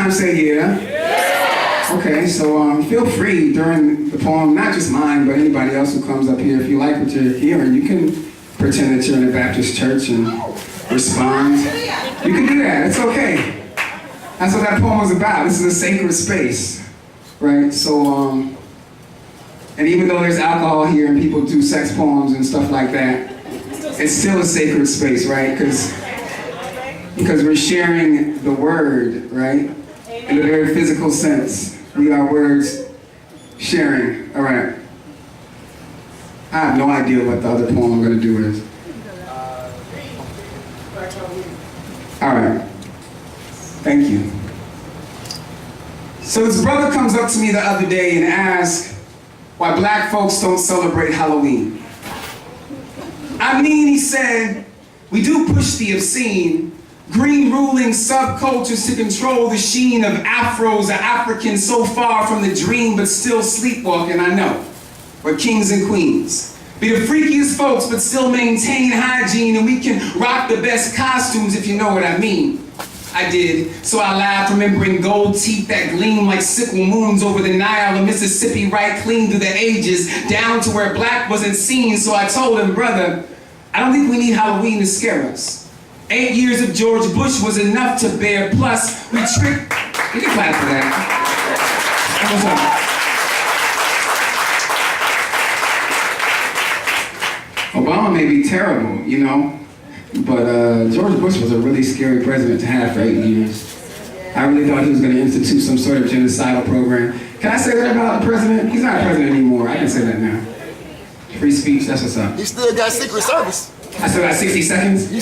time say yeah? Okay, so feel free during the poem, not just mine, but anybody else who comes up here, if you like what you're hearing, you can pretend that you're in a Baptist church and respond. You can do that, it's okay. That's what that poem was about. This is a sacred space, right? So, and even though there's alcohol here and people do sex poems and stuff like that, it's still a sacred space, right? Because we're sharing the word, right? In a very physical sense. We are words sharing. All right. I have no idea what the other poem I'm going to do is. All right. Thank you. So this brother comes up to me the other day and asks why black folks don't celebrate Halloween. I mean, he said, we do push the obscene, green ruling subcultures to control the sheen of afros or Africans so far from the dream but still sleepwalking, I know. We're kings and queens. Be the freakiest folks but still maintain hygiene, and we can rock the best costumes if you know what I mean. I did, so I laughed, remembering gold teeth that gleam like sickle moons over the Nile of Mississippi, right clean through the ages, down to where black wasn't seen. So I told him, brother, I don't think we need Halloween to scare us. 8 years of George Bush was enough to bear, plus we tricked... You can clap for that. What's up? Obama may be terrible, you know, but George Bush was a really scary president to have for 8 years. I really thought he was going to institute some sort of genocidal program. Can I say that about the president? He's not a president anymore. I can say that now. Free speech, that's what's up. He still got Secret Service. I still got 60 seconds? He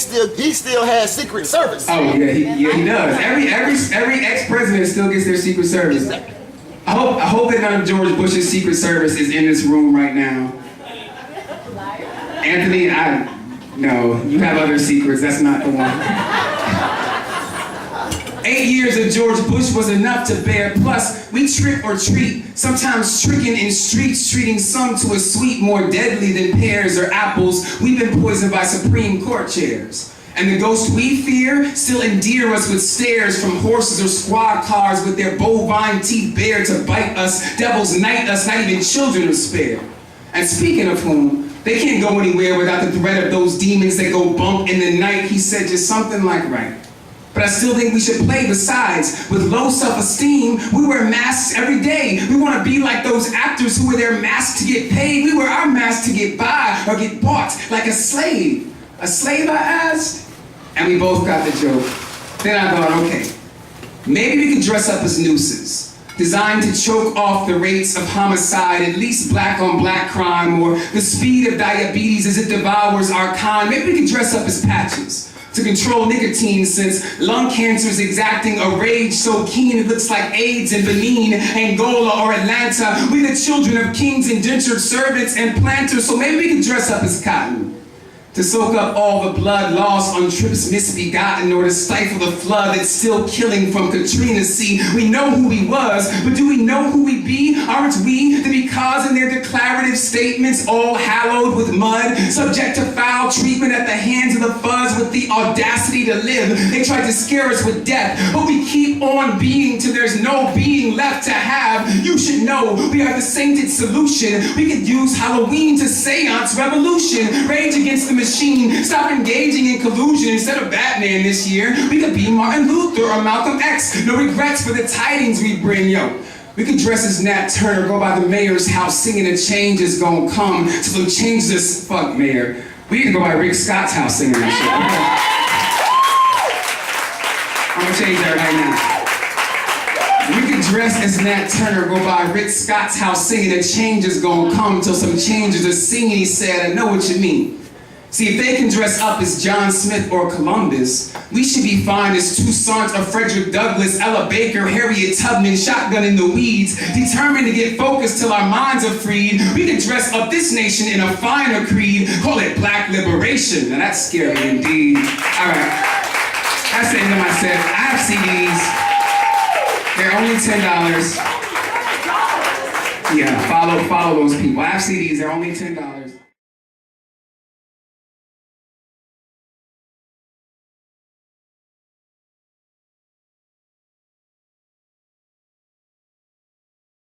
still has Secret Service. Oh, yeah, he does. Every ex-president still gets their Secret Service. Exactly. I hope that none of George Bush's Secret Service is in this room right now. Anthony, no, you have other secrets, that's not the one. 8 years of George Bush was enough to bear, plus we trick or treat, sometimes tricking in streets, treating some to a sweet more deadly than pears or apples. We've been poisoned by Supreme Court chairs. And the ghosts we fear still endear us with stares from horses or squad cars with their bovine teeth bare to bite us. Devils knight us, not even children are spared. And speaking of whom, they can't go anywhere without the threat of those demons that go bump in the night. He said just something like, right. But I still think we should play. Besides, with low self-esteem, we wear masks every day. We want to be like those actors who wear their masks to get paid. We wear our masks to get by or get bought, like a slave. A slave, I asked? And we both got the joke. Then I thought, okay, maybe we could dress up as nooses, designed to choke off the rates of homicide, at least black on black crime, or the speed of diabetes as it devours our kind. Maybe we could dress up as patches to control nicotine, since lung cancer is exacting a rage so keen it looks like AIDS in Benin, Angola, or Atlanta. We the children of kings, indentured servants, and planters, so maybe we could dress up as cotton to soak up all the blood lost on trips misbegotten, or to stifle the flood that's still killing from Katrina. See, we know who he was, but do we know who we be? Aren't we the because in their declarative statements all hallowed with mud, subject to foul treatment at the hands of the fuzz with the audacity to live? They tried to scare us with death, but we keep on being till there's no being left to have. You should know we are the sainted solution. We could use Halloween to seance revolution, rage against the machine, stop engaging in collusion. Instead of Batman this year, we could be Martin Luther or Malcolm X. No regrets for the tidings we bring, yo. We could dress as Nat Turner, go by the mayor's house singing a change is gonna come. So they'll change this, fuck mayor. We need to go by Rick Scott's house singing that shit. I'm gonna change that right now. We could dress as Nat Turner, go by Rick Scott's house singing a change is gonna come till some changes are singing. He said, I know what you mean. See, if they can dress up as John Smith or Columbus, we should be fine as Toussaint or Frederick Douglass, Ella Baker, Harriet Tubman, shotgun in the weeds, determined to get focused till our minds are freed. We can dress up this nation in a finer creed, call it Black Liberation. Now that's scary indeed. All right, that's the end of my set. I have CDs. They're only $10. Yeah, follow those people. I have CDs. They're only $10.